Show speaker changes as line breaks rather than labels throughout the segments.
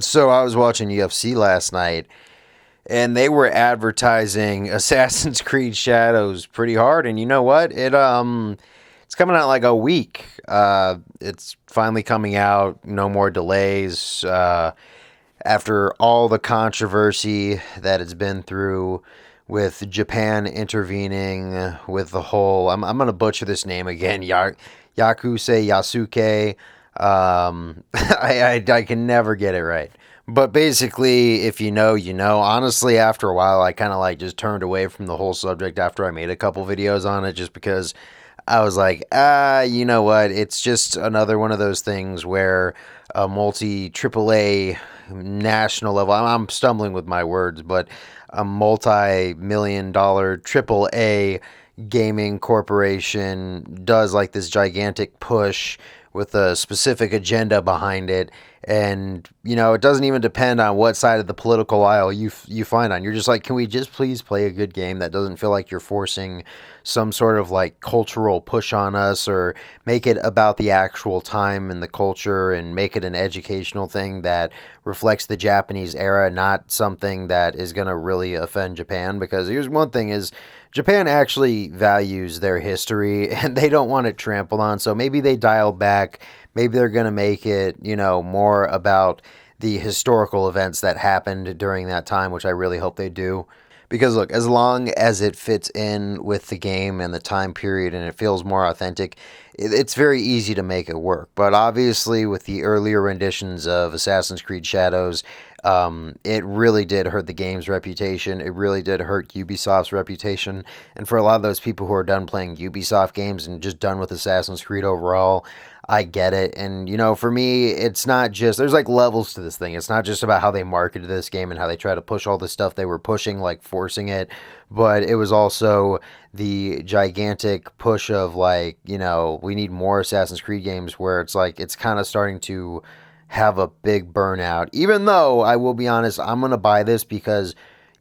So I was watching UFC last night, and they were advertising Assassin's Creed Shadows pretty hard. And you know what? It's coming out in like a week. It's finally coming out. No more delays. After all the controversy that it's been through with Japan intervening with the whole, I'm gonna butcher this name again, Yakuse Yasuke. I can never get it right. But basically, if you know, you know. Honestly, after a while, I kind of like just turned away from the whole subject after I made a couple videos on it, just because I was like, you know what? It's just another one of those things where a multi AAA national level, I'm stumbling with my words, but a multi-million dollar AAA gaming corporation does like this gigantic push with a specific agenda behind it. And you know, it doesn't even depend on what side of the political aisle you find on. You're just like, can we just please play a good game that doesn't feel like you're forcing some sort of like cultural push on us, or make it about the actual time and the culture, and make it an educational thing that reflects the Japanese era, not something that is going to really offend Japan. Because here's one thing is, Japan actually values their history and they don't want it trampled on. So maybe they dial back. Maybe they're going to make it, you know, more about the historical events that happened during that time, which I really hope they do. Because look, as long as it fits in with the game and the time period and it feels more authentic, it's very easy to make it work. But obviously, with the earlier renditions of Assassin's Creed Shadows, it really did hurt the game's reputation. It really did hurt Ubisoft's reputation. And for a lot of those people who are done playing Ubisoft games and just done with Assassin's Creed overall, I get it. And, you know, for me, it's not just, there's like levels to this thing. It's not just about how they marketed this game and how they try to push all the stuff they were pushing, like forcing it, but it was also the gigantic push of like, you know, we need more Assassin's Creed games, where it's like, it's kind of starting to have a big burnout. Even though I will be honest, I'm going to buy this because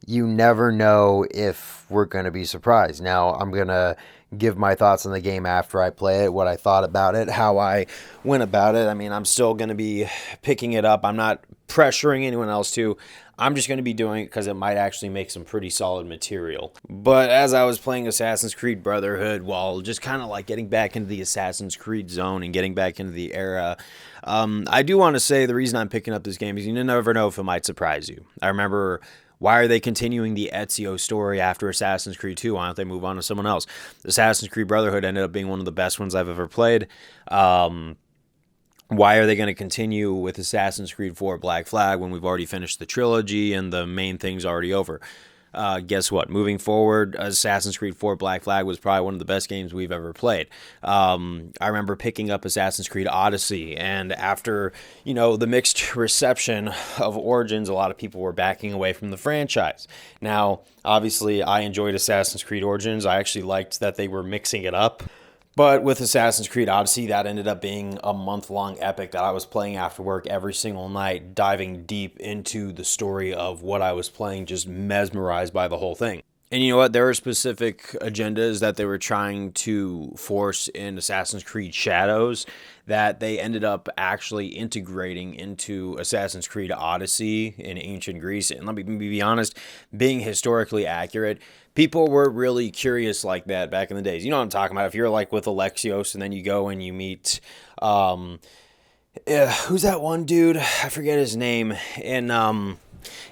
you never know if we're going to be surprised. Now, I'm going to give my thoughts on the game after I play it, what I thought about it, how I went about it. I mean, I'm still going to be picking it up. I'm not pressuring anyone else to. I'm just going to be doing it because it might actually make some pretty solid material. But as I was playing Assassin's Creed Brotherhood, while just kind of like getting back into the Assassin's Creed zone and getting back into the era, I do want to say the reason I'm picking up this game is you never know if it might surprise you. I remember, why are they continuing the Ezio story after Assassin's Creed 2? Why don't they move on to someone else? Assassin's Creed Brotherhood ended up being one of the best ones I've ever played. Why are they going to continue with Assassin's Creed 4 Black Flag when we've already finished the trilogy and the main thing's already over? Guess what? Moving forward, Assassin's Creed 4 Black Flag was probably one of the best games we've ever played. I remember picking up Assassin's Creed Odyssey, and after, you know, the mixed reception of Origins, a lot of people were backing away from the franchise. Now, obviously, I enjoyed Assassin's Creed Origins. I actually liked that they were mixing it up. But with Assassin's Creed Odyssey, that ended up being a month-long epic that I was playing after work every single night, diving deep into the story of what I was playing, just mesmerized by the whole thing. And you know what? There were specific agendas that they were trying to force in Assassin's Creed Shadows that they ended up actually integrating into Assassin's Creed Odyssey in ancient Greece. And let me be honest, being historically accurate, people were really curious like that back in the days. You know what I'm talking about? If you're like with Alexios and then you go and you meet, who's that one dude? I forget his name.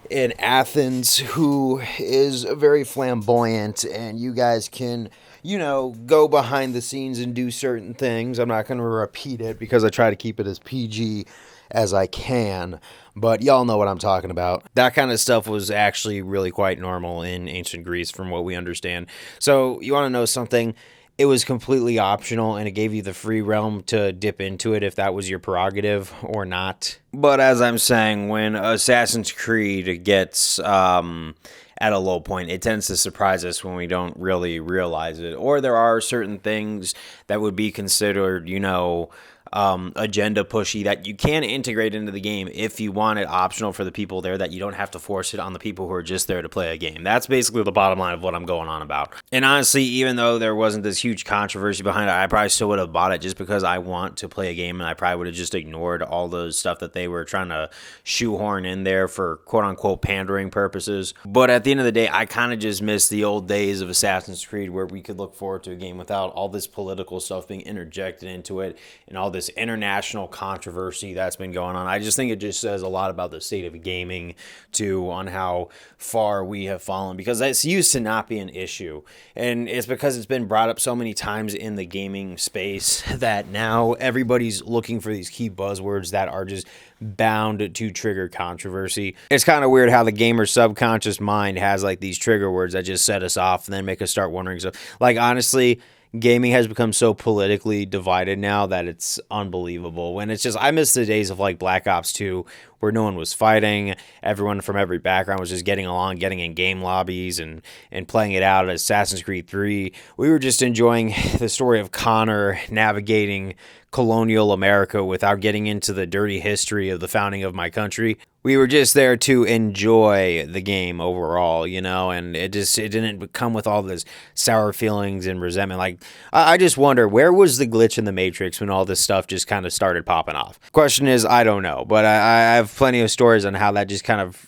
In Athens, who is very flamboyant, and you guys can, you know, go behind the scenes and do certain things. I'm not going to repeat it because I try to keep it as PG as I can, but y'all know what I'm talking about. That kind of stuff was actually really quite normal in ancient Greece from what we understand. So you want to know something? It was completely optional, and it gave you the free realm to dip into it if that was your prerogative or not. But as I'm saying, when Assassin's Creed gets at a low point, it tends to surprise us when we don't really realize it. Or there are certain things that would be considered, you know,
agenda pushy that you can integrate into the game if you want it optional for the people there, that you don't have to force it on the people who are just there to play a game. That's basically the bottom line of what I'm going on about. And honestly, even though there wasn't this huge controversy behind it, I probably still would have bought it just because I want to play a game, and I probably would have just ignored all the stuff that they were trying to shoehorn in there for quote-unquote pandering purposes. But at the end of the day, I kind of just miss the old days of Assassin's Creed where we could look forward to a game without all this political stuff being interjected into it and all this international controversy that's been going on. I just think it just says a lot about the state of gaming, too, on how far we have fallen, because it's used to not be an issue. And it's because it's been brought up so many times in the gaming space that now everybody's looking for these key buzzwords that are just bound to trigger controversy. It's kind of weird how the gamer's subconscious mind has like these trigger words that just set us off and then make us start wondering stuff. Like, honestly, gaming has become so politically divided now that it's unbelievable. When it's just, I miss the days of like Black Ops 2 where no one was fighting. Everyone from every background was just getting along, getting in game lobbies and playing it out. At Assassin's Creed 3, we were just enjoying the story of Connor navigating colonial America without getting into the dirty history of the founding of my country. We were just there to enjoy the game overall, and it didn't come with all this sour feelings and resentment. Like, I just wonder, where was the glitch in the Matrix when all this stuff just kind of started popping off? Question is, I don't know, but I have plenty of stories on how that just kind of,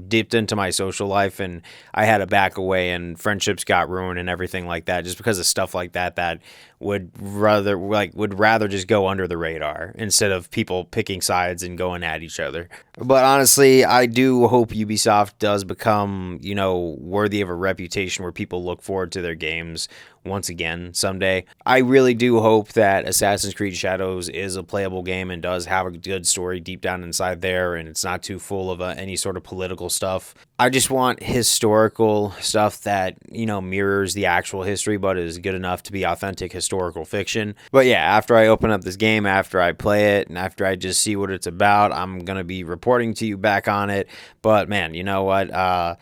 dipped into my social life, and I had to back away, and friendships got ruined and everything like that, just because of stuff like that would rather just go under the radar instead of people picking sides and going at each other. But honestly, I do hope Ubisoft does become, worthy of a reputation where people look forward to their games once again someday. I really do hope that Assassin's Creed Shadows is a playable game and does have a good story deep down inside there, and it's not too full of any sort of political stuff. I just want historical stuff that, mirrors the actual history but is good enough to be authentic historical fiction. But yeah, after I open up this game, after I play it, and after I just see what it's about, I'm going to be reporting to you back on it. But man, you know what?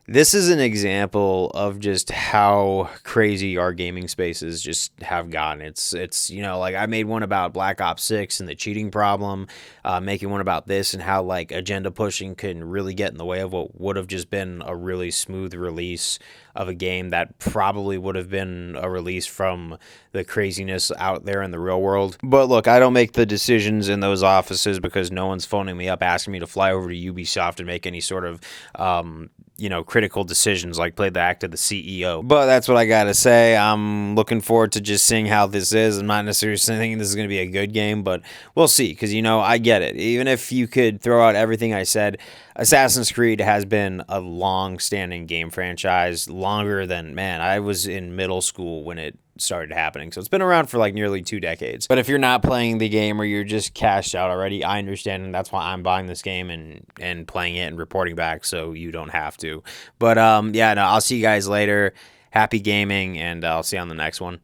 This is an example of just how crazy our gaming spaces just have gotten. It's like I made one about Black Ops 6 and the cheating problem, making one about this and how like agenda pushing can really get in the way of what would have just been a really smooth release of a game that probably would have been a release from the craziness out there in the real world. But look, I don't make the decisions in those offices because no one's phoning me up asking me to fly over to Ubisoft and make any sort of critical decisions like play the act of the CEO. But that's what I gotta say. I'm looking forward to just seeing how this is. I'm not necessarily thinking this is going to be a good game, but we'll see, because I get it. Even if you could throw out everything I said, Assassin's Creed has been a long-standing game franchise, longer than, I was in middle school when it started happening. So it's been around for like nearly 2 decades. But if you're not playing the game or you're just cashed out already, I understand, and that's why I'm buying this game and playing it and reporting back so you don't have to. But I'll see you guys later. Happy gaming, and I'll see you on the next one.